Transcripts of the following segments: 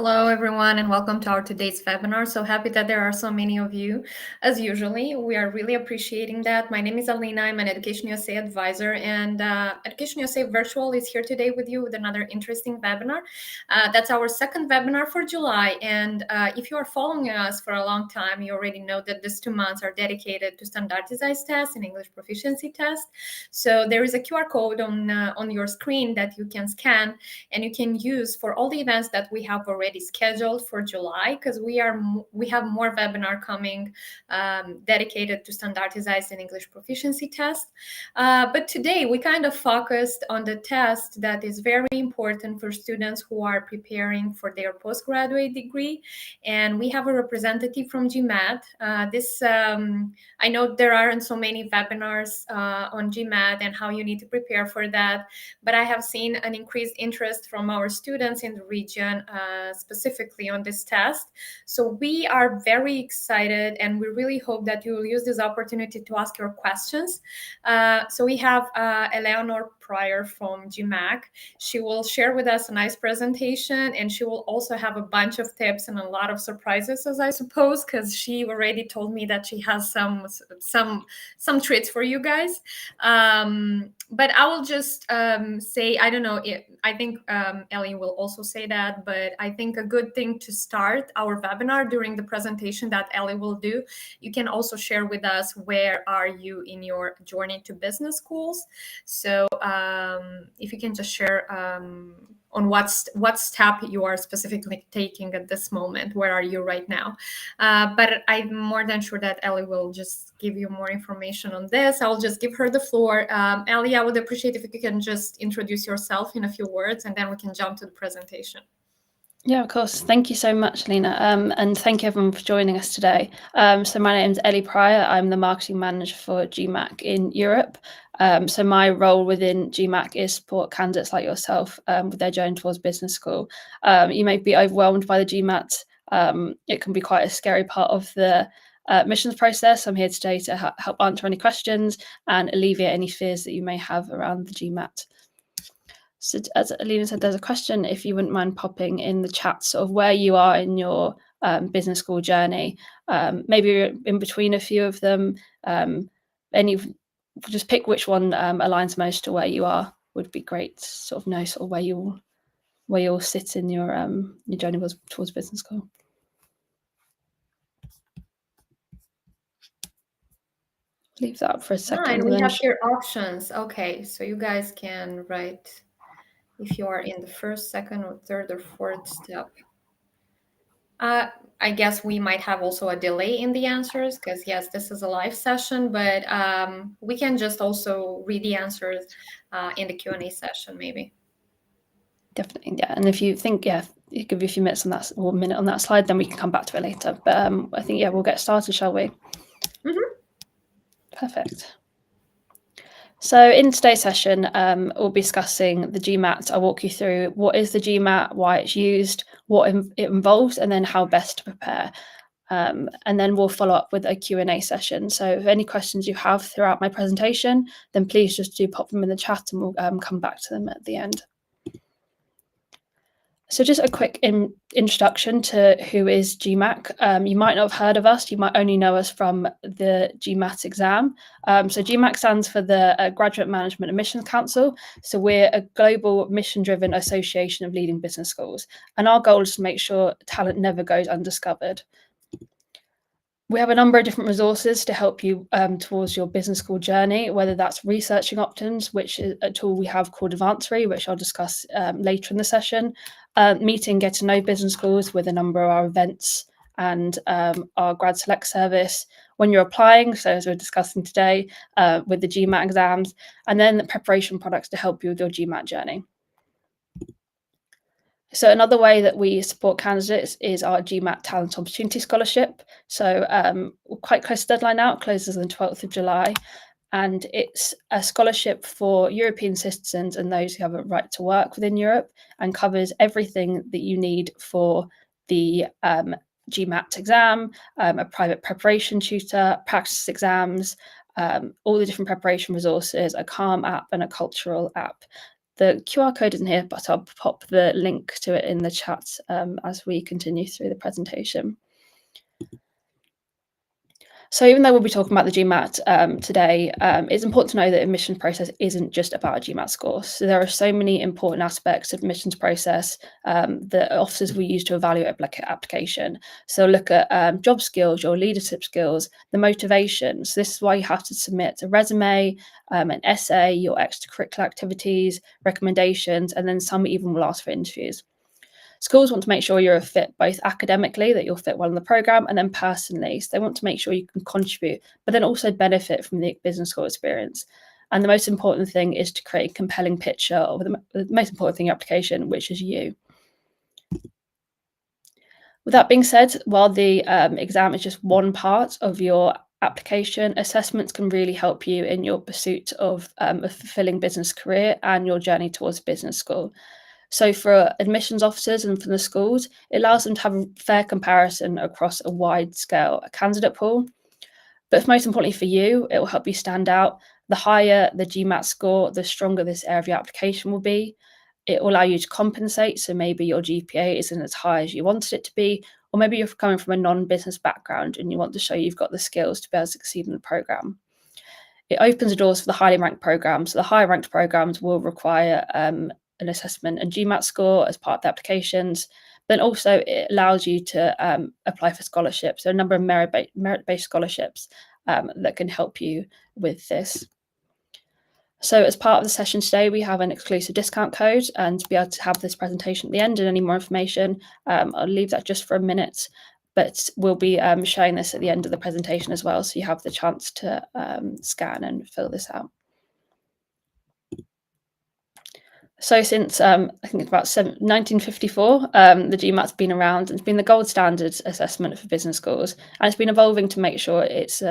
Hello, everyone, and welcome to our today's webinar. So happy that there are so many of you. As usually, we are really appreciating that. My name is Alina. I'm an Education USA advisor, and Education USA Virtual is here today with you with another interesting webinar. That's our second webinar for July, and if you are following us for a long time, you already know that these 2 months are dedicated to standardized tests and English proficiency tests. So there is a QR code on your screen that you can scan, and you can use for all the events that we have already scheduled for July, because we have more webinar coming dedicated to standardized and English proficiency tests. But today we kind of focused on the test that is very important for students who are preparing for their postgraduate degree, and we have a representative from GMAT. I know there aren't so many webinars on GMAT and how you need to prepare for that, but I have seen an increased interest from our students in the region, specifically on this test. So we are very excited, and we really hope that you will use this opportunity to ask your questions. So we have Eleanor Prior from GMAC. She will share with us a nice presentation, and she will also have a bunch of tips and a lot of surprises, as I suppose, because she already told me that she has some treats for you guys. But I will just say, I don't know, I think Ellie will also say that, but I think a good thing to start our webinar during the presentation that Ellie will do, you can also share with us where are you in your journey to business schools. So if you can just share on what step you are specifically taking at this moment, where are you right now? But I'm more than sure that Ellie will just give you more information on this. I'll just give her the floor. Ellie, I would appreciate if you can just introduce yourself in a few words, and then we can jump to the presentation. Yeah, of course. Thank you so much, Lena. And thank you everyone for joining us today. So my name is Eleanor Prior. I'm the marketing manager for GMAC in Europe. So my role within GMAC is support candidates like yourself with their journey towards business school. You may be overwhelmed by the GMAT. It can be quite a scary part of the admissions process. I'm here today to help answer any questions and alleviate any fears that you may have around the GMAT. So as Alina said, there's a question, if you wouldn't mind popping in the chat sort of where you are in your business school journey. Maybe you're in between a few of them. Just pick which one aligns most to where you are would be great to sort of know sort of where you'll sit in your journey towards business school. Leave that up for a second. And we have here options. Okay, so you guys can write if you are in the first, second, or third, or fourth step. I guess we might have also a delay in the answers because, yes, this is a live session, but we can just also read the answers in the Q&A session, maybe. Definitely, yeah. And if you think, you give you a few minutes on that, or a minute on that slide, then we can come back to it later. But I think, we'll get started, shall we? Mm-hmm. Perfect. So in today's session, we'll be discussing the GMAT. I'll walk you through what is the GMAT, why it's used, what it involves, and then how best to prepare. And then we'll follow up with a Q&A session. So if any questions you have throughout my presentation, then please just do pop them in the chat and we'll come back to them at the end. So just a quick introduction to who is GMAC. You might not have heard of us. You might only know us from the GMAT exam. So GMAC stands for the Graduate Management Admissions Council. So we're a global mission-driven association of leading business schools. And our goal is to make sure talent never goes undiscovered. We have a number of different resources to help you towards your business school journey, whether that's researching options, which is a tool we have called Advancery, which I'll discuss later in the session, meeting, get to know business schools with a number of our events and our grad select service when you're applying, so as we're discussing today with the GMAT exams, and then the preparation products to help you with your GMAT journey. So another way that we support candidates is our GMAT Talent Opportunity Scholarship. So we're quite close to deadline now, it closes on the 12th of July. And it's a scholarship for European citizens and those who have a right to work within Europe, and covers everything that you need for the GMAT exam, a private preparation tutor, practice exams, all the different preparation resources, a Calm app and a cultural app. The QR code isn't here, but I'll pop the link to it in the chat as we continue through the presentation. So even though we'll be talking about the GMAT today, it's important to know that admissions process isn't just about a GMAT score. So there are so many important aspects of admissions process that officers will use to evaluate application. So look at job skills, your leadership skills, the motivations. This is why you have to submit a resume, an essay, your extracurricular activities, recommendations, and then some even will ask for interviews. Schools want to make sure you're a fit both academically, that you'll fit well in the programme, and then personally. So they want to make sure you can contribute, but then also benefit from the business school experience. And the most important thing is to create a compelling picture of the most important thing in your application, which is you. With that being said, while the exam is just one part of your application, assessments can really help you in your pursuit of a fulfilling business career and your journey towards business school. So for admissions officers and for the schools, it allows them to have a fair comparison across a wide scale candidate pool. But most importantly for you, it will help you stand out. The higher the GMAT score, the stronger this area of your application will be. It will allow you to compensate. So maybe your GPA isn't as high as you wanted it to be, or maybe you're coming from a non-business background and you want to show you've got the skills to be able to succeed in the programme. It opens the doors for the highly ranked programmes. So the higher ranked programmes will require an assessment and GMAT score as part of the applications. Then also it allows you to apply for scholarships. There are a number of merit-based scholarships that can help you with this. So as part of the session today, we have an exclusive discount code, and to be able to have this presentation at the end and any more information, I'll leave that just for a minute, but we'll be showing this at the end of the presentation as well, so you have the chance to scan and fill this out. So since I think it's about 1954, the GMAT's been around and it's been the gold standard assessment for business schools, and it's been evolving to make sure it's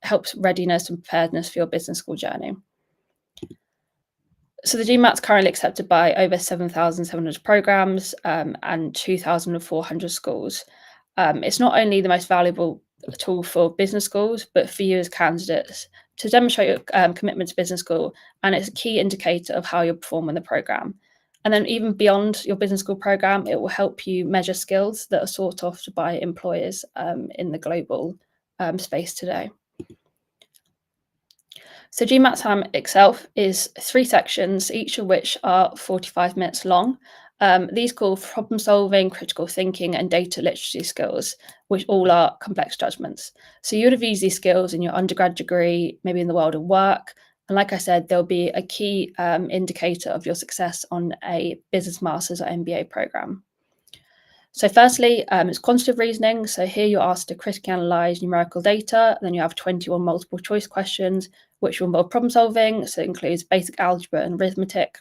helps readiness and preparedness for your business school journey. So the GMAT's currently accepted by over 7,700 programs and 2,400 schools. It's not only the most valuable tool for business schools, but for you as candidates to demonstrate your commitment to business school, and it's a key indicator of how you'll perform in the program. And then even beyond your business school program, it will help you measure skills that are sought after by employers in the global space today. So GMAT exam itself is 3 sections, each of which are 45 minutes long. These call problem solving, critical thinking, and data literacy skills, which all are complex judgments. So you would have used these skills in your undergrad degree, maybe in the world of work. And like I said, there'll be a key indicator of your success on a business master's or MBA program. So firstly, it's quantitative reasoning. So here you're asked to critically analyse numerical data. Then you have 21 multiple choice questions, which will involve problem solving. So it includes basic algebra and arithmetic.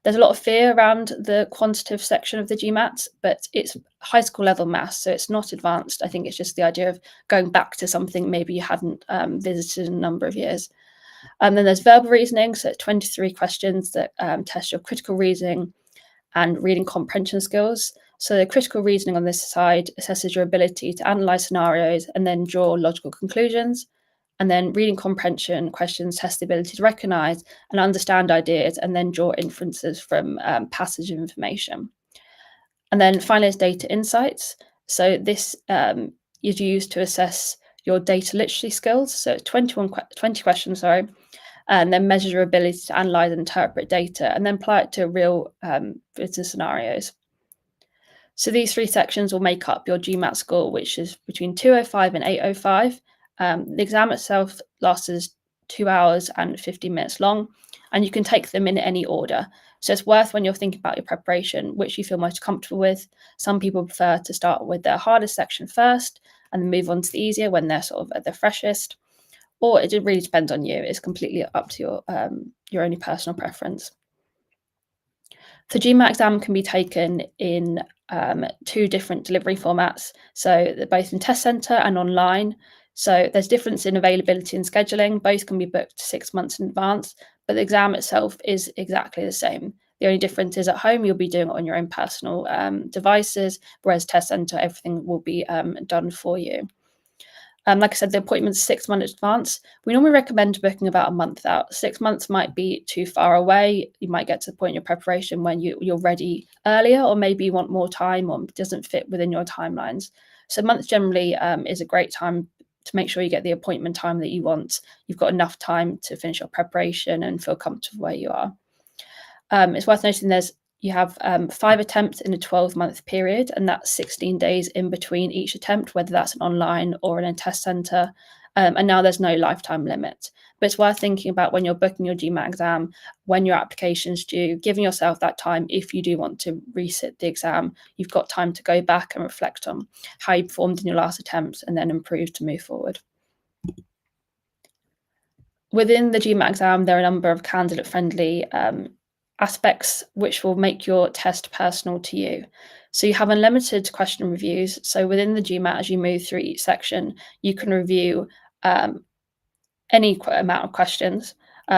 There's a lot of fear around the quantitative section of the GMAT, but it's high school level maths, so it's not advanced. I think it's just the idea of going back to something maybe you hadn't visited in a number of years. And then there's verbal reasoning, so 23 questions that test your critical reasoning and reading comprehension skills. So the critical reasoning on this side assesses your ability to analyse scenarios and then draw logical conclusions. And then reading comprehension questions test the ability to recognise and understand ideas and then draw inferences from passage of information. And then finally is data insights. So this is used to assess your data literacy skills. So 20 questions, and then measure your ability to analyse and interpret data and then apply it to real business scenarios. So these 3 sections will make up your GMAT score, which is between 205 and 805. The exam itself lasts 2 hours and 50 minutes long, and you can take them in any order. So it's worth when you're thinking about your preparation, which you feel most comfortable with. Some people prefer to start with their hardest section first and then move on to the easier when they're sort of at their freshest. Or it really depends on you. It's completely up to your own personal preference. The GMAT exam can be taken in 2 different delivery formats, so they're both in test centre and online. So there's difference in availability and scheduling. Both can be booked 6 months in advance, but the exam itself is exactly the same. The only difference is at home, you'll be doing it on your own personal devices, whereas test centre, everything will be done for you. Like I said, the appointment's 6 months in advance. We normally recommend booking about a month out. 6 months might be too far away. You might get to the point in your preparation when you're ready earlier, or maybe you want more time or it doesn't fit within your timelines. So months generally is a great time to make sure you get the appointment time that you want. You've got enough time to finish your preparation and feel comfortable where you are. It's worth noting you have 5 attempts in a 12-month period, and that's 16 days in between each attempt, whether that's an online or in a test centre. And now there's no lifetime limit. But it's worth thinking about when you're booking your GMAT exam, when your application's due, giving yourself that time if you do want to resit the exam. You've got time to go back and reflect on how you performed in your last attempt and then improve to move forward. Within the GMAT exam, there are a number of candidate-friendly aspects which will make your test personal to you. So you have unlimited question reviews. So within the GMAT, as you move through each section, you can review any amount of questions.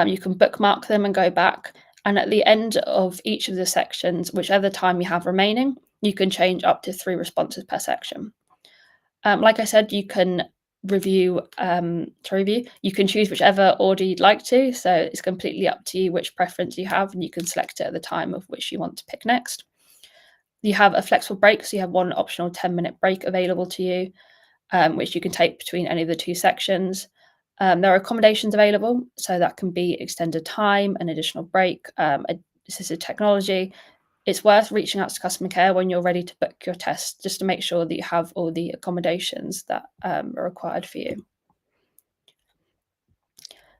You can bookmark them and go back. And at the end of each of the sections, whichever time you have remaining, you can change up to 3 responses per section. Like I said, you can review, you can choose whichever order you'd like to. So it's completely up to you which preference you have, and you can select it at the time of which you want to pick next. You have a flexible break, so you have one optional 10-minute break available to you, which you can take between any of the 2 sections. There are accommodations available, so that can be extended time, an additional break, assisted technology. It's worth reaching out to customer care when you're ready to book your test, just to make sure that you have all the accommodations that are required for you.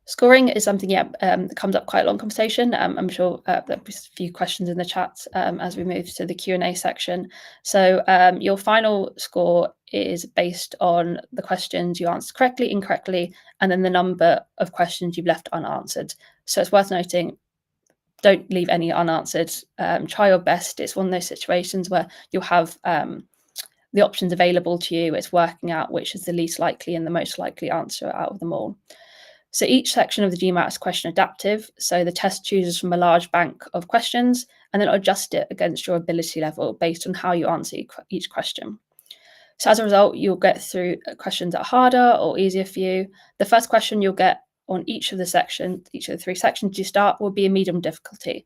Scoring is something, that comes up quite a long conversation. I'm sure there'll be a few questions in the chat as we move to the Q&A section. So your final score is based on the questions you answered correctly, incorrectly, and then the number of questions you've left unanswered. So it's worth noting, don't leave any unanswered. Try your best. It's one of those situations where you'll have the options available to you. It's working out which is the least likely and the most likely answer out of them all. So each section of the GMAT is question adaptive. So the test chooses from a large bank of questions and then adjust it against your ability level based on how you answer each question. So as a result, you'll get through questions that are harder or easier for you. The first question you'll get on each of the 3 sections you start will be a medium difficulty.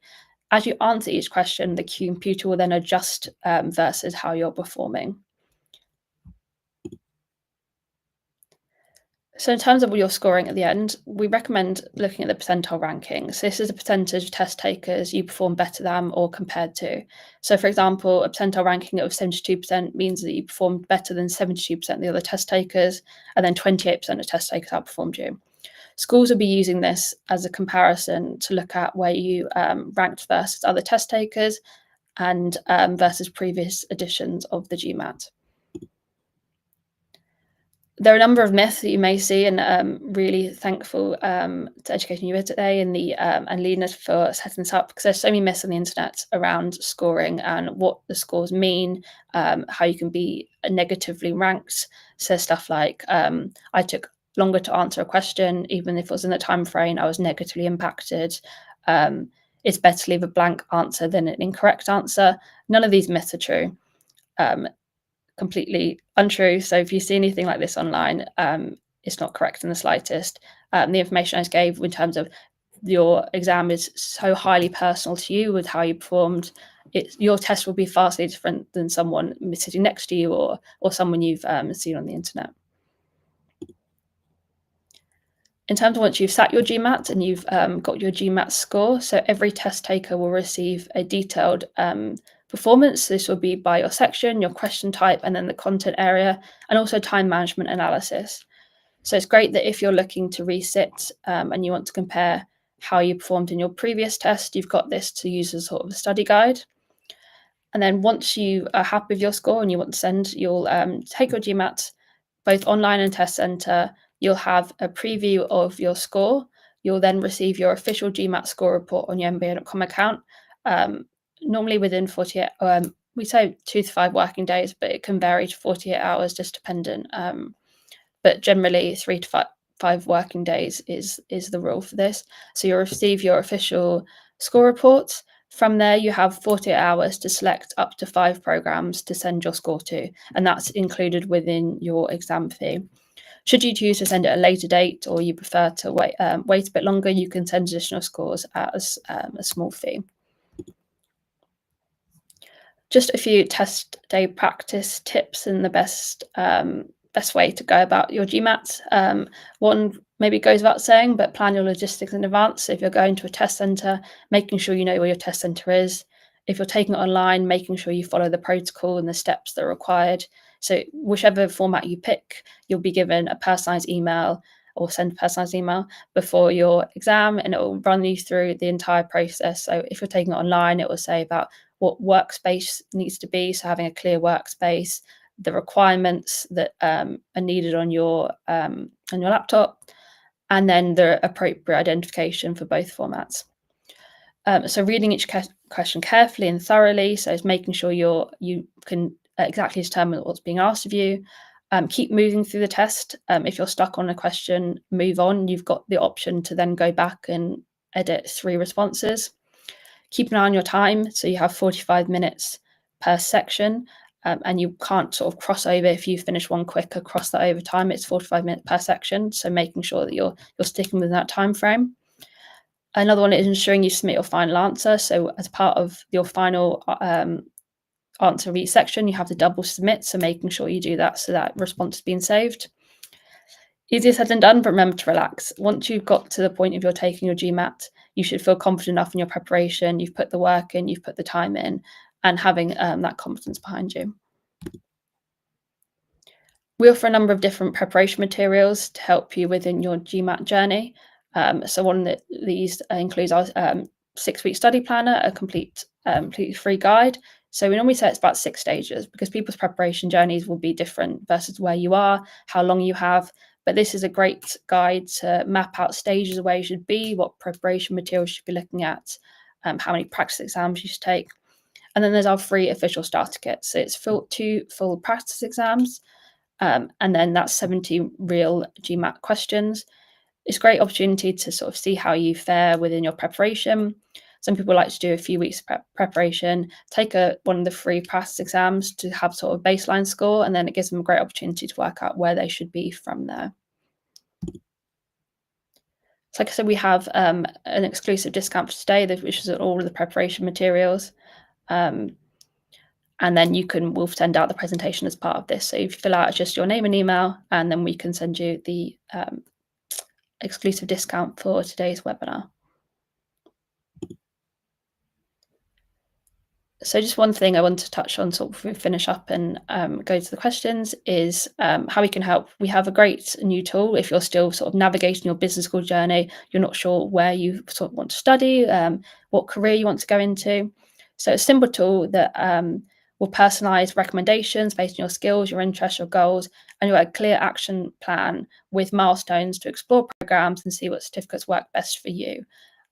As you answer each question, the computer will then adjust versus how you're performing. So in terms of your scoring at the end, we recommend looking at the percentile ranking. So this is a percentage of test takers you perform better than or compared to. So for example, a percentile ranking of 72% means that you performed better than 72% of the other test takers, and then 28% of test takers outperformed you. Schools will be using this as a comparison to look at where you ranked versus other test takers and versus previous editions of the GMAT. There are a number of myths that you may see, and really thankful to Education USA today and Lena for setting this up, because there's so many myths on the internet around scoring and what the scores mean, how you can be negatively ranked. So stuff like I took longer to answer a question, even if it was in the time frame, I was negatively impacted. It's better to leave a blank answer than an incorrect answer. None of these myths are true. Completely untrue. So if you see anything like this online, it's not correct in the slightest. The information I just gave in terms of your exam is so highly personal to you with how you performed. Your test will be vastly different than someone sitting next to you or someone you've seen on the internet. In terms of once you've sat your GMAT and you've got your GMAT score, so every test taker will receive a detailed performance. This will be by your section, your question type, and then the content area, and also time management analysis. So it's great that if you're looking to resit and you want to compare how you performed in your previous test, you've got this to use as sort of a study guide. And then once you are happy with your score and you want to send, you'll take your GMAT, both online and test centre. You'll have a preview of your score. You'll then receive your official GMAT score report on your MBA.com account. Normally within 48, we say 2 to 5 working days, but it can vary to 48 hours, just dependent. But generally 3 to 5 working days is the rule for this. So you'll receive your official score report. From there, you have 48 hours to select up to 5 programs to send your score to, and that's included within your exam fee. Should you choose to send it at a later date, or you prefer to wait a bit longer, you can send additional scores as a small fee. Just a few test day practice tips and the best way to go about your GMAT. One maybe goes without saying, but plan your logistics in advance. So if you're going to a test centre, making sure you know where your test centre is. If you're taking it online, making sure you follow the protocol and the steps that are required. So whichever format you pick, you'll be given a personalised email or send a personalised email before your exam, and it will run you through the entire process. So if you're taking it online, it will say about what workspace needs to be, so having a clear workspace, the requirements that are needed on your laptop, and then the appropriate identification for both formats. So reading each question carefully and thoroughly, so it's making sure you can exactly determine what's being asked of you. Keep moving through the test. If you're stuck on a question, move on. You've got the option to then go back and edit 3 responses. Keep an eye on your time, so you have 45 minutes per section, and you can't sort of cross over. If you finish one quicker, cross that over time. It's 45 minutes per section, so making sure that you're sticking within that time frame. Another one is ensuring you submit your final answer. So as part of your final answer of each section, you have to double submit, so making sure you do that so that response is being saved. Easier said than done, but remember to relax. Once you've got to the point of you're taking your GMAT, you should feel confident enough in your preparation. You've put the work in, you've put the time in, and having that confidence behind you. We offer a number of different preparation materials to help you within your GMAT journey. So one of these includes our 6-week study planner, a completely free guide. So we normally say it's about 6 stages, because people's preparation journeys will be different versus where you are, how long you have. But this is a great guide to map out stages of where you should be, what preparation materials you should be looking at, how many practice exams you should take. And then there's our free official starter kit. So it's 2 full practice exams, and then that's 70 real GMAT questions. It's a great opportunity to sort of see how you fare within your preparation. Some people like to do a few weeks preparation, take one of the free practice exams to have sort of baseline score, and then it gives them a great opportunity to work out where they should be from there. So like I said, we have an exclusive discount for today, which is all of the preparation materials. And then we'll send out the presentation as part of this. So if you fill out just your name and email, and then we can send you the exclusive discount for today's webinar. So just one thing I want to touch on sort of before we finish up and go to the questions is how we can help. We have a great new tool if you're still sort of navigating your business school journey, you're not sure where you sort of want to study, what career you want to go into. So a simple tool that will personalise recommendations based on your skills, your interests, your goals, and you'll have a clear action plan with milestones to explore programs and see what certificates work best for you.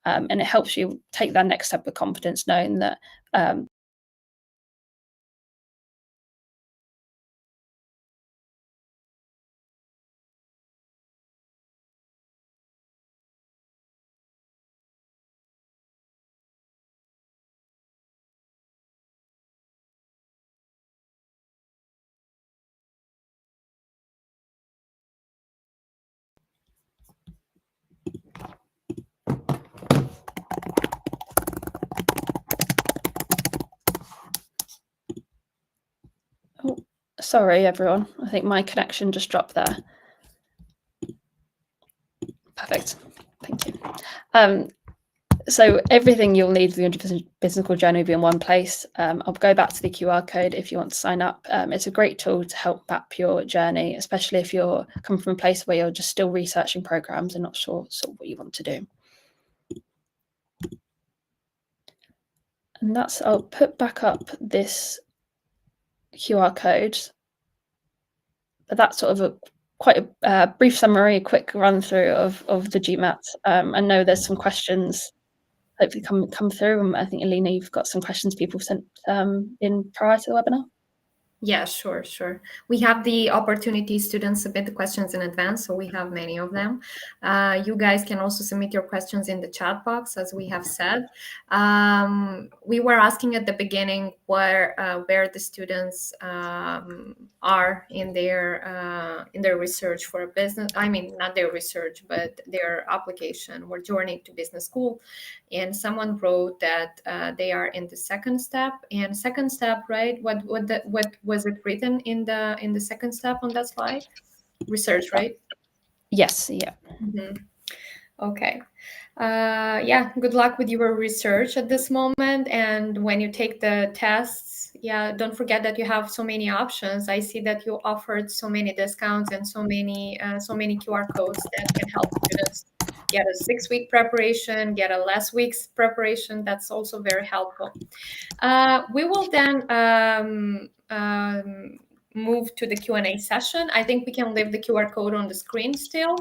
And it helps you take that next step with confidence, knowing that oh, sorry, everyone. I think my connection just dropped there. Perfect. Thank you. So everything you'll need for your business school journey will be in one place. I'll go back to the QR code if you want to sign up. It's a great tool to help map your journey, especially if you're coming from a place where you're just still researching programs and not sure sort of what you want to do. And I'll put back up this QR code. But that's sort of quite a brief summary, a quick run through of the GMAT. I know there's some questions hopefully come through. I think, Alina, you've got some questions people sent in prior to the webinar. Yeah, sure. We have the opportunity students submit the questions in advance, so we have many of them. You guys can also submit your questions in the chat box, as we have said. We were asking at the beginning where the students are in their research for a business. I mean, not their research, but their application or journey to business school. And someone wrote that they are in the second step. And second step, right? What was it written in the second step on that slide? Research, right? Yes, yeah. Mhm. Okay. Yeah, good luck with your research at this moment. And when you take the tests, yeah, don't forget that you have so many options. I see that you offered so many discounts and so many QR codes that can help students get a 6-week preparation, get a less week's preparation. That's also very helpful. We will then move to the Q&A session. I think we can leave the QR code on the screen still.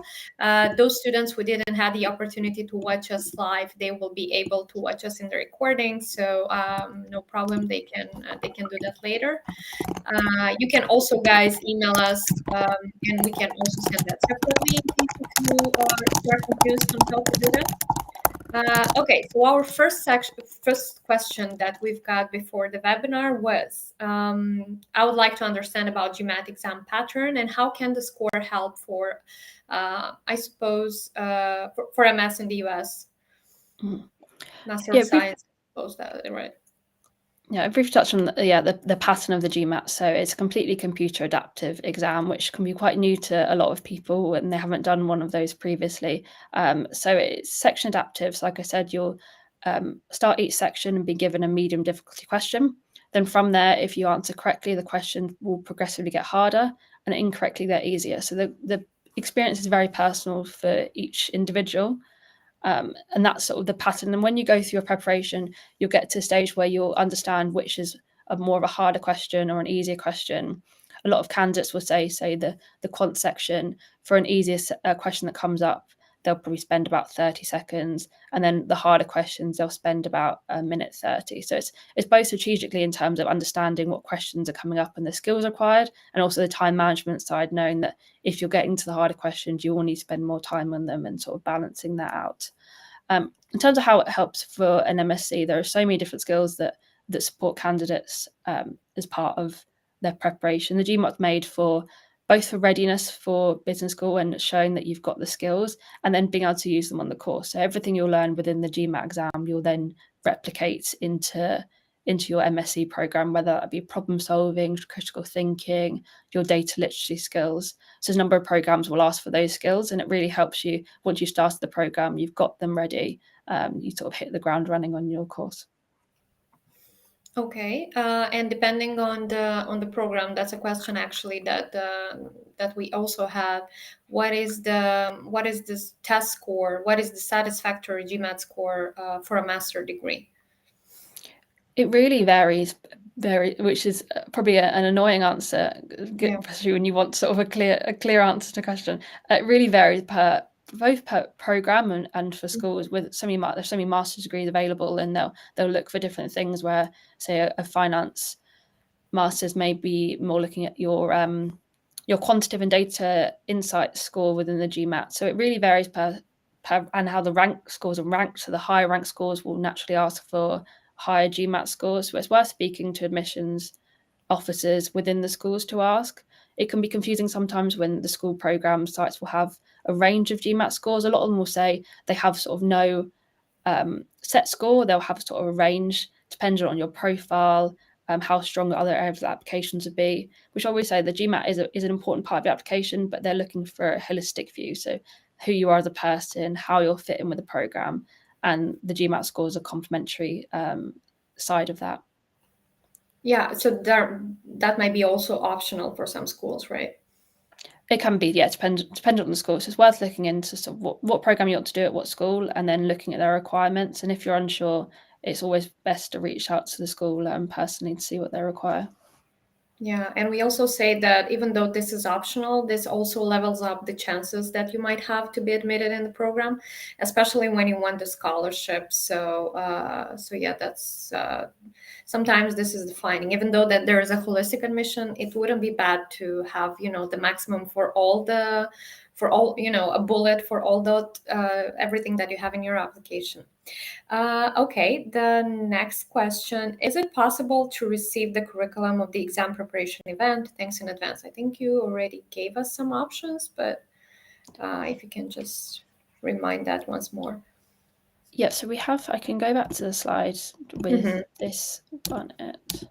Those students who didn't have the opportunity to watch us live, they will be able to watch us in the recording. So no problem, they can do that later. You can also, guys, email us, and we can also send that separately in case if you are confused on how to do that. Okay, so our first question that we've got before the webinar was, I would like to understand about GMAT exam pattern and how can the score help for, I suppose, for MS in the US, Master of Science, I suppose that, right? Yeah, I briefly touched on the pattern of the GMAT. So it's a completely computer adaptive exam, which can be quite new to a lot of people and they haven't done one of those previously. So it's section adaptive. So like I said, you'll start each section and be given a medium difficulty question. Then from there, if you answer correctly, the question will progressively get harder, and incorrectly, they're easier. So the experience is very personal for each individual. And that's sort of the pattern. And when you go through your preparation, you'll get to a stage where you'll understand which is a more of a harder question or an easier question. A lot of candidates will say the quant section for an easier question that comes up, they'll probably spend about 30 seconds, and then the harder questions they'll spend about a minute 30. So it's both strategically in terms of understanding what questions are coming up and the skills required, and also the time management side, knowing that if you're getting to the harder questions, you will need to spend more time on them and sort of balancing that out. In terms of how it helps for an MSc, there are so many different skills that support candidates as part of their preparation. The GMAT made for both for readiness for business school and showing that you've got the skills, and then being able to use them on the course. So everything you'll learn within the GMAT exam, you'll then replicate into your MSc program, whether that be problem solving, critical thinking, your data literacy skills. So a number of programs will ask for those skills, and it really helps you once you started the program, you've got them ready. You sort of hit the ground running on your course. Okay, and depending on the program, that's a question actually that we also have. What is this test score? What is the satisfactory GMAT score for a master degree? It really varies, which is probably an annoying answer, Yeah. especially when you want sort of a clear answer to a question. It really varies both per program and for schools. With there's so many master's degrees available, and they'll look for different things. Where say a finance master's may be more looking at your quantitative and data insight score within the GMAT. So it really varies per and how the rank scores are ranked. So the higher rank scores will naturally ask for higher GMAT scores. So it's worth speaking to admissions officers within the schools to ask. It can be confusing sometimes when the school program sites will have a range of GMAT scores. A lot of them will say they have sort of no set score. They'll have sort of a range depending on your profile, how strong other areas of the applications would be. Which I always say the GMAT is an important part of the application, but they're looking for a holistic view. So who you are as a person, how you'll fit in with the program, and the GMAT scores are complementary side of that. Yeah, so that might be also optional for some schools, right? It can be, yeah, dependent on the school. So it's worth looking into sort of what program you want to do at what school, and then looking at their requirements. And if you're unsure, it's always best to reach out to the school personally to see what they require. Yeah, and we also say that even though this is optional, this also levels up the chances that you might have to be admitted in the program, especially when you want the scholarship. So yeah, that's sometimes this is the finding. Even though that there is a holistic admission, it wouldn't be bad to have, the maximum for all a bullet for all the everything that you have in your application. Okay, the next question. Is it possible to receive the curriculum of the exam preparation event? Thanks in advance. I think you already gave us some options, but if you can just remind that once more. Yeah, so I can go back to the slides with this on it.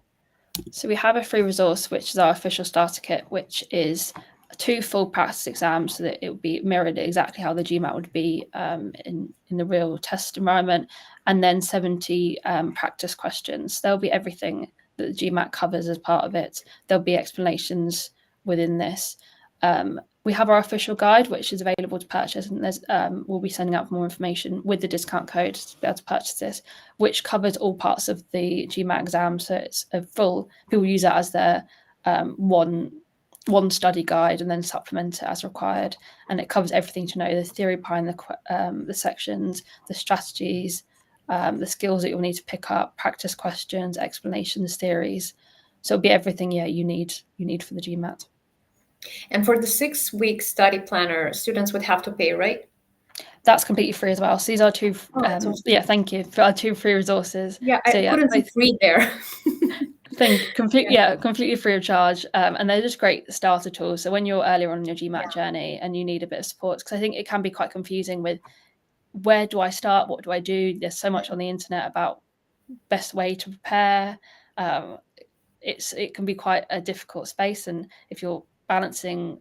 So we have a free resource, which is our official starter kit, which is 2 full practice exams, so that it would be mirrored exactly how the GMAT would be in the real test environment, and then 70 practice questions. There'll be everything that the GMAT covers as part of it. There'll be explanations within this. We have our official guide, which is available to purchase, and we'll be sending out more information with the discount code to be able to purchase this, which covers all parts of the GMAT exam. So it's a full, people use it as their one study guide and then supplement it as required. And it covers everything to know: the theory behind the sections, the strategies, the skills that you'll need to pick up, practice questions, explanations, theories. So it'll be everything you need for the GMAT. And for the 6-week study planner, students would have to pay, right? That's completely free as well. So these are 2. Awesome. Thank you for our 2 free resources. Yeah, I couldn't see free there. Completely free of charge, and they're just great starter tools. So when you're earlier on in your GMAT journey and you need a bit of support, because I think it can be quite confusing with where do I start, what do I do? There's so much on the internet about best way to prepare. It can be quite a difficult space, and if you're balancing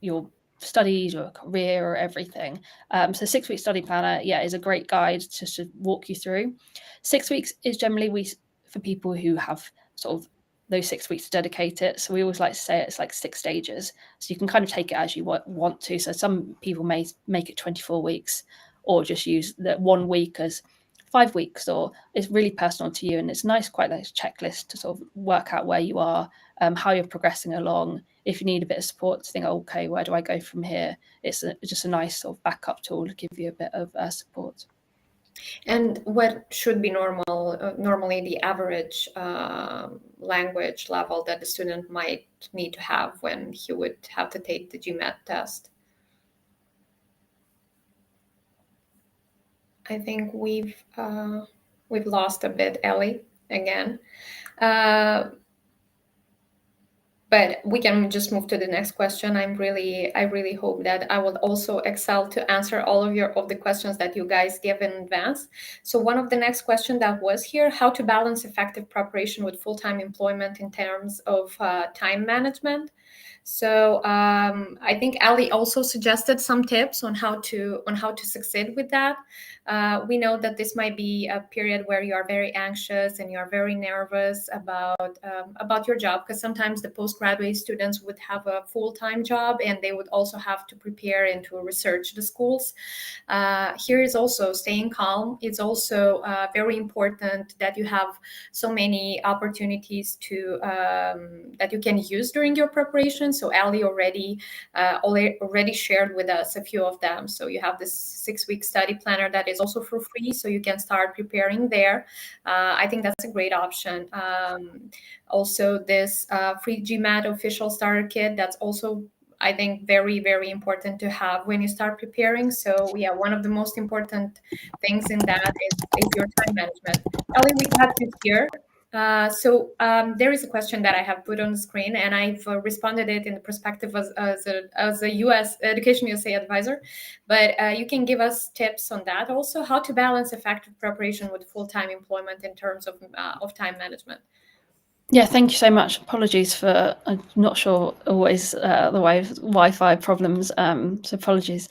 your studies or career or everything, so 6-week study planner is a great guide to walk you through. 6 weeks is generally for people who have sort of those 6 weeks to dedicate it. So we always like to say it's like 6 stages, so you can kind of take it as you want to. So some people may make it 24 weeks or just use the 1 week as 5 weeks, or it's really personal to you. And it's quite nice checklist to sort of work out where you are, how you're progressing along. If you need a bit of support to think, okay, where do I go from here? It's just a nice sort of backup tool to give you a bit of support. And what should be normally the average language level that the student might need to have when he would have to take the GMAT test? I think we've lost a bit, Ellie, again. But we can just move to the next question. I really hope that I will also excel to answer all of the questions that you guys give in advance. So one of the next question that was here: how to balance effective preparation with full-time employment in terms of time management. So I think Ali also suggested some tips on how to succeed with that. We know that this might be a period where you are very anxious and you are very nervous about your job, because sometimes the postgraduate students would have a full-time job and they would also have to prepare and to research the schools. Here is also staying calm. It's also very important that you have so many opportunities to that you can use during your preparation. So Ali already shared with us a few of them. So you have this 6-week study planner that is also for free, so you can start preparing there. I think that's a great option. Also, this free GMAT official starter kit, that's also, I think, very, very important to have when you start preparing. So yeah, one of the most important things in that is your time management. Ellie, we got you here. So there is a question that I have put on the screen, and I've responded it in the perspective as a US Education USA advisor. But you can give us tips on that also, how to balance effective preparation with full-time employment in terms of time management. Yeah, thank you so much. Apologies for, I'm not sure always the Wi-Fi problems, so apologies.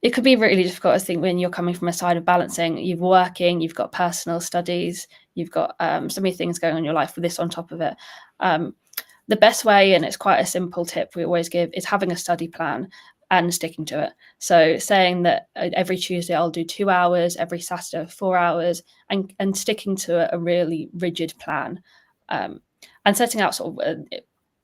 It could be really difficult, I think, when you're coming from a side of balancing. You're working, you've got personal studies, you've got so many things going on in your life with this on top of it. The best way, and it's quite a simple tip we always give, is having a study plan and sticking to it. So saying that every Tuesday I'll do 2 hours, every Saturday 4 hours, and sticking to a really rigid plan. and setting out sort of,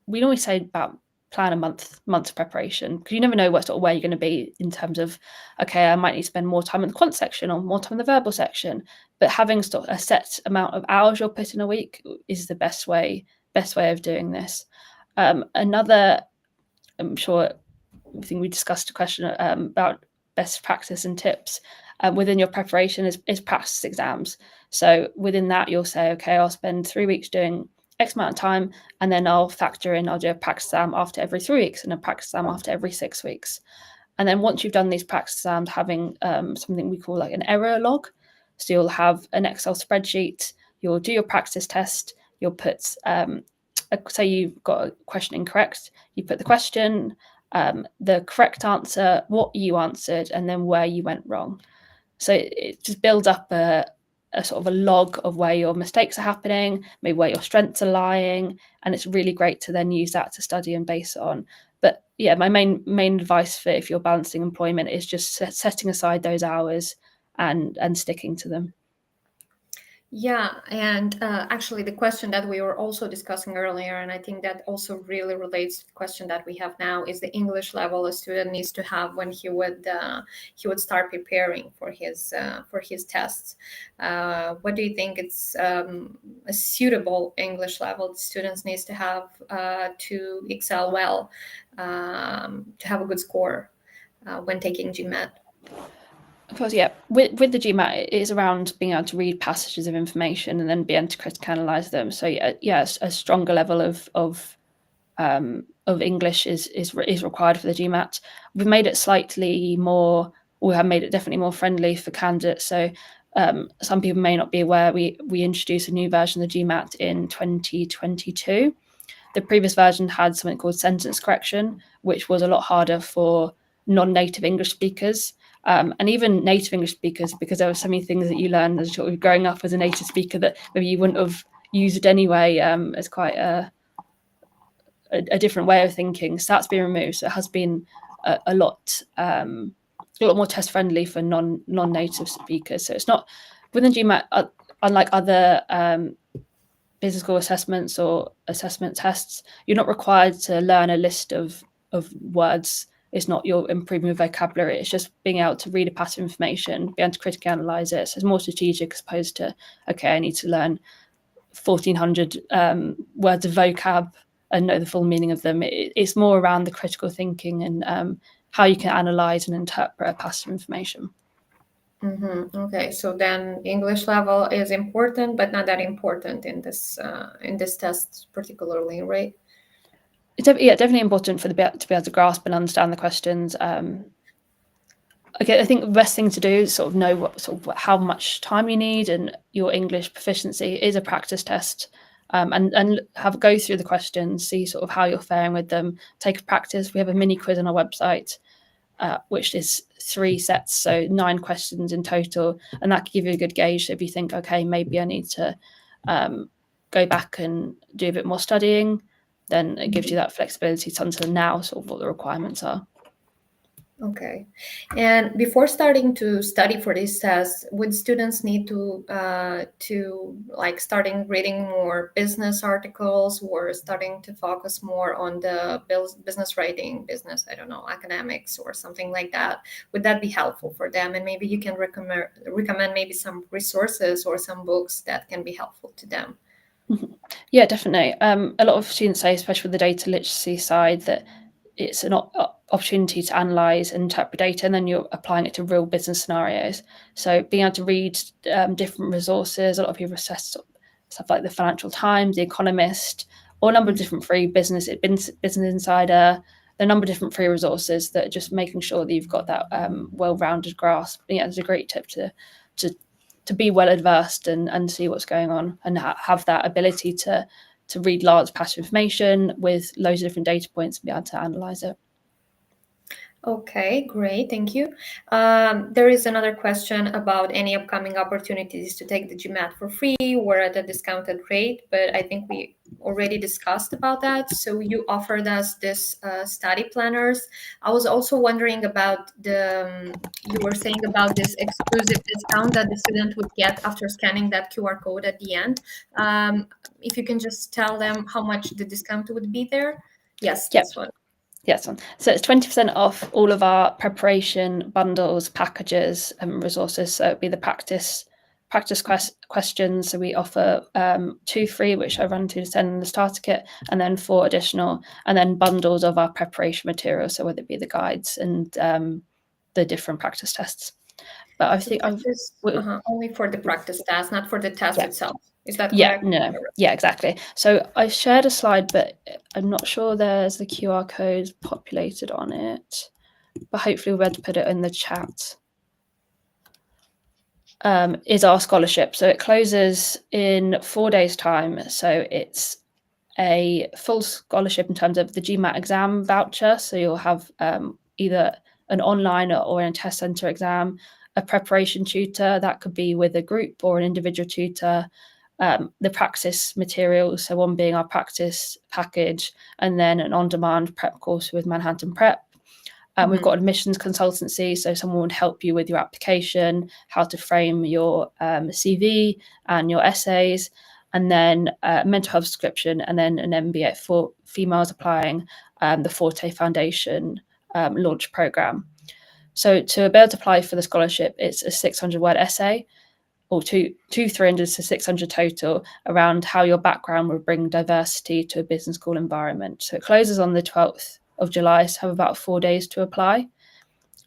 we always say about plan a month's preparation, because you never know what sort of where you're going to be in terms of, okay, I might need to spend more time in the quant section or more time in the verbal section, but having sort of a set amount of hours you'll put in a week is the best way of doing this. Another, I'm sure, I think we discussed a question about best practice and tips within your preparation is practice exams. So within that, you'll say, okay, I'll spend 3 weeks doing X amount of time, and then I'll factor in, I'll do a practice exam after every 3 weeks and a practice exam after every 6 weeks. And then once you've done these practice exams, having something we call like an error log. So you'll have an Excel spreadsheet, you'll do your practice test, you'll put, say you've got a question incorrect, you put the question, the correct answer, what you answered, and then where you went wrong. So it just builds up a sort of a log of where your mistakes are happening, maybe where your strengths are lying, and it's really great to then use that to study and base it on. But yeah, my main advice for if you're balancing employment is just setting aside those hours and sticking to them. Yeah, and actually the question that we were also discussing earlier, and I think that also really relates to the question that we have now, is the English level a student needs to have when he would start preparing for his tests. What do you think it's a suitable English level the students needs to have to excel well, to have a good score when taking GMAT? Of course, yeah. With the GMAT, it is around being able to read passages of information and then be able to critically analyze them. So yeah, a stronger level of English is required for the GMAT. We've made it slightly more. We have made it definitely more friendly for candidates. So some people may not be aware. We introduced a new version of the GMAT in 2022. The previous version had something called sentence correction, which was a lot harder for non-native English speakers. And even native English speakers, because there were so many things that you learn as sort of growing up as a native speaker that maybe you wouldn't have used anyway, as quite a different way of thinking. So that's been removed. So it has been a lot more test friendly for non-native speakers. So it's not within GMAT, unlike other business school assessments or assessment tests, you're not required to learn a list of words. It's not you're improving your vocabulary. It's just being able to read a pattern of information, be able to critically analyze it. So it's more strategic as opposed to, okay, I need to learn 1,400 words of vocab and know the full meaning of them. It's more around the critical thinking and how you can analyze and interpret a pattern of information. Mm-hmm. Okay, so then English level is important, but not that important in this test particularly, right? It's definitely important to be able to grasp and understand the questions. Okay, I think the best thing to do is sort of know how much time you need, and your English proficiency is a practice test. And go through the questions, see sort of how you're faring with them. Take a practice. We have a mini quiz on our website, which is 3 sets, so 9 questions in total, and that can give you a good gauge. So if you think, okay, maybe I need to go back and do a bit more studying, then it gives you that flexibility to understand now sort of what the requirements are. Okay, and before starting to study for these tests, would students need to like starting reading more business articles, or starting to focus more on the business writing, I don't know, academics or something like that? Would that be helpful for them? And maybe you can recommend maybe some resources or some books that can be helpful to them. Mm-hmm. Yeah, definitely. A lot of students say, especially with the data literacy side, that it's an opportunity to analyze and interpret data, and then you're applying it to real business scenarios. So being able to read different resources, a lot of people assess stuff like the Financial Times, the Economist, or a number of different free Business Insider, a number of different free resources that are just making sure that you've got that well-rounded grasp. Yeah, it's a great tip to be well versed and see what's going on, and have that ability to read large pattern information with loads of different data points and be able to analyze it. Okay, great. Thank you. There is another question about any upcoming opportunities to take the GMAT for free or at a discounted rate, but I think we already discussed about that. So you offered us this study planners. I was also wondering about you were saying about this exclusive discount that the student would get after scanning that QR code at the end. If you can just tell them how much the discount would be there. Yes, Yep. this one. Yes, so it's 20% off all of our preparation bundles, packages, and resources. So it'd be the practice questions. So we offer 2 free, which I run to send in the starter kit, and then 4 additional, and then bundles of our preparation materials. So whether it be the guides and the different practice tests. But I think only for the practice test, not for the test itself. Is that yeah, correct? no, yeah, exactly. So I shared a slide, but I'm not sure there's the QR code populated on it. But hopefully we'll be able to put it in the chat. Is our scholarship. So it closes in 4 days' time. So it's a full scholarship in terms of the GMAT exam voucher. So you'll have either an online or in a test centre exam, a preparation tutor that could be with a group or an individual tutor, the practice materials, so one being our practice package, and then an on-demand prep course with Manhattan Prep. We've got admissions consultancy, so someone would help you with your application, how to frame your CV and your essays, and then mental health subscription, and then an MBA for females applying, the Forte Foundation launch program. So to be able to apply for the scholarship, it's a 600-word essay, or 300 to 600 total, around how your background will bring diversity to a business school environment. So it closes on the 12th of July, so have about 4 days to apply.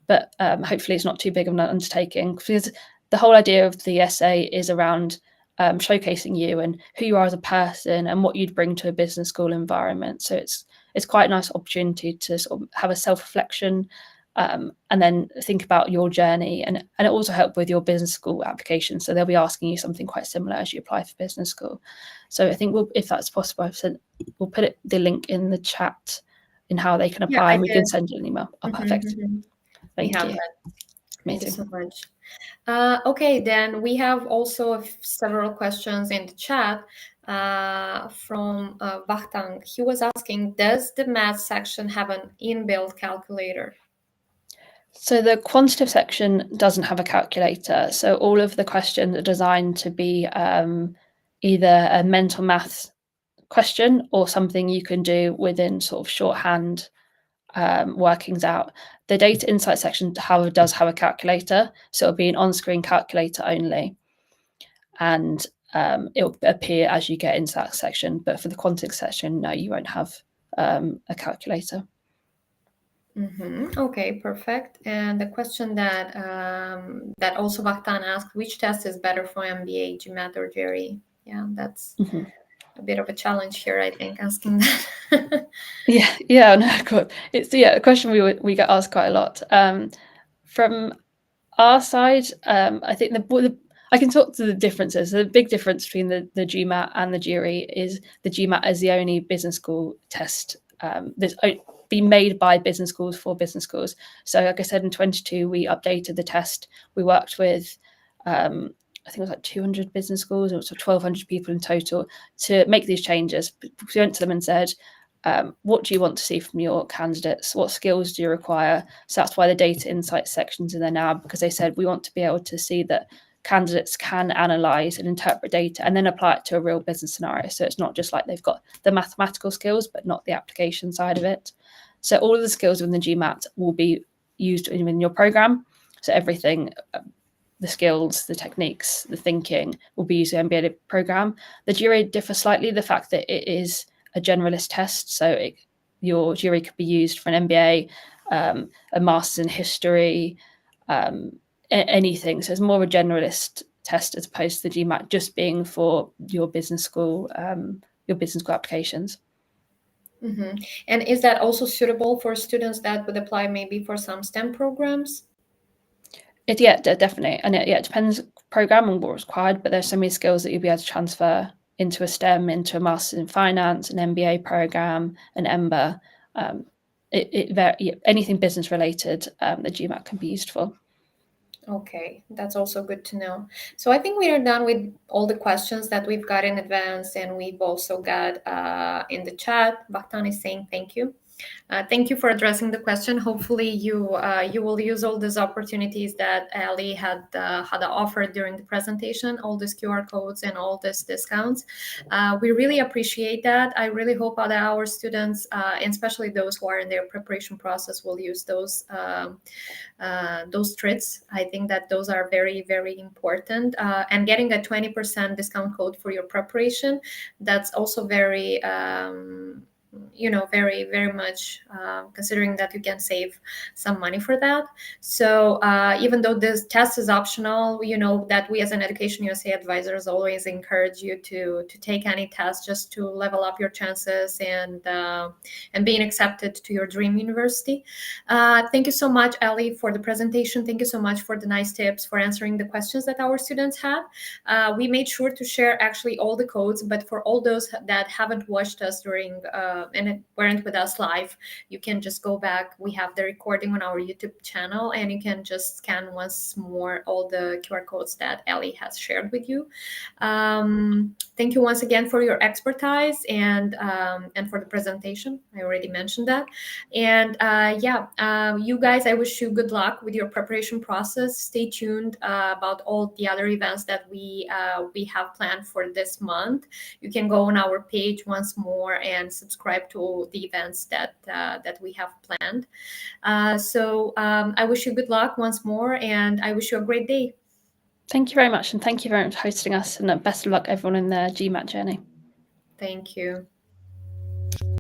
But hopefully it's not too big of an undertaking, because the whole idea of the essay is around showcasing you and who you are as a person and what you'd bring to a business school environment. So it's quite a nice opportunity to sort of have a self-reflection, and then think about your journey, and it also helps with your business school application. So they'll be asking you something quite similar as you apply for business school. So I think if that's possible, we'll put the link in the chat in how they can apply, and we can send you an email. Oh, perfect. Thank you. Thank you so much. Okay, then we have also several questions in the chat from Vahtang. He was asking, does the math section have an inbuilt calculator? So the quantitative section doesn't have a calculator. So all of the questions are designed to be either a mental maths question or something you can do within sort of shorthand workings out. The data insight section, however, does have a calculator. So it'll be an on-screen calculator only. And it'll appear as you get into that section. But for the quantitative section, no, you won't have a calculator. Okay, perfect. And the question that also Vaktan asked, which test is better for MBA, GMAT or GRE? Yeah, that's a bit of a challenge here, I think, asking that. Yeah, no, cool. It's a question we get asked quite a lot. From our side, I think I can talk to the differences. The big difference between the GMAT and the GRE is the GMAT is the only business school test that's been made by business schools for business schools. So like I said, in 2022, we updated the test. We worked with, I think it was like 200 business schools, or 1,200 people in total, to make these changes. We went to them and said, what do you want to see from your candidates? What skills do you require? So that's why the data insights section's in there now, because they said we want to be able to see that candidates can analyse and interpret data and then apply it to a real business scenario. So it's not just like they've got the mathematical skills, but not the application side of it. So all of the skills within the GMAT will be used in your programme. So everything, the skills, the techniques, the thinking will be used in the MBA programme. The GRE differs slightly, the fact that it is a generalist test. So your GRE could be used for an MBA, a master's in history, anything. So it's more of a generalist test as opposed to the GMAT just being for your business school applications. And is that also suitable for students that would apply maybe for some STEM programs? Definitely. And it depends program and what's required, but there's so many skills that you'll be able to transfer into a STEM, into a master's in finance, an MBA program, an EMBA. anything business related, the GMAT can be used for. Okay, that's also good to know. So I think we are done with all the questions that we've got in advance, and we've also got in the chat. Vaktan is saying thank you. Thank you for addressing the question. Hopefully, you will use all these opportunities that Ali had offered during the presentation, all these QR codes and all these discounts. We really appreciate that. I really hope that our students, and especially those who are in their preparation process, will use those tricks. I think that those are very, very important. And getting a 20% discount code for your preparation, that's also very very, very much considering that you can save some money for that. So even though this test is optional, that we as an Education USA advisors always encourage you to take any test just to level up your chances and being accepted to your dream university. Thank you so much, Ali, for the presentation. Thank you so much for the nice tips, for answering the questions that our students had. We made sure to share actually all the codes, but for all those that haven't watched us during and weren't with us live, you can just go back. We have the recording on our YouTube channel, and you can just scan once more all the QR codes that Ali has shared with you. Thank you once again for your expertise and for the presentation. I already mentioned that. And you guys, I wish you good luck with your preparation process. Stay tuned about all the other events that we have planned for this month. You can go on our page once more and subscribe to the events that we have planned. So I wish you good luck once more, and I wish you a great day. Thank you very much, and thank you very much for hosting us, and best of luck everyone in their GMAT journey. Thank you.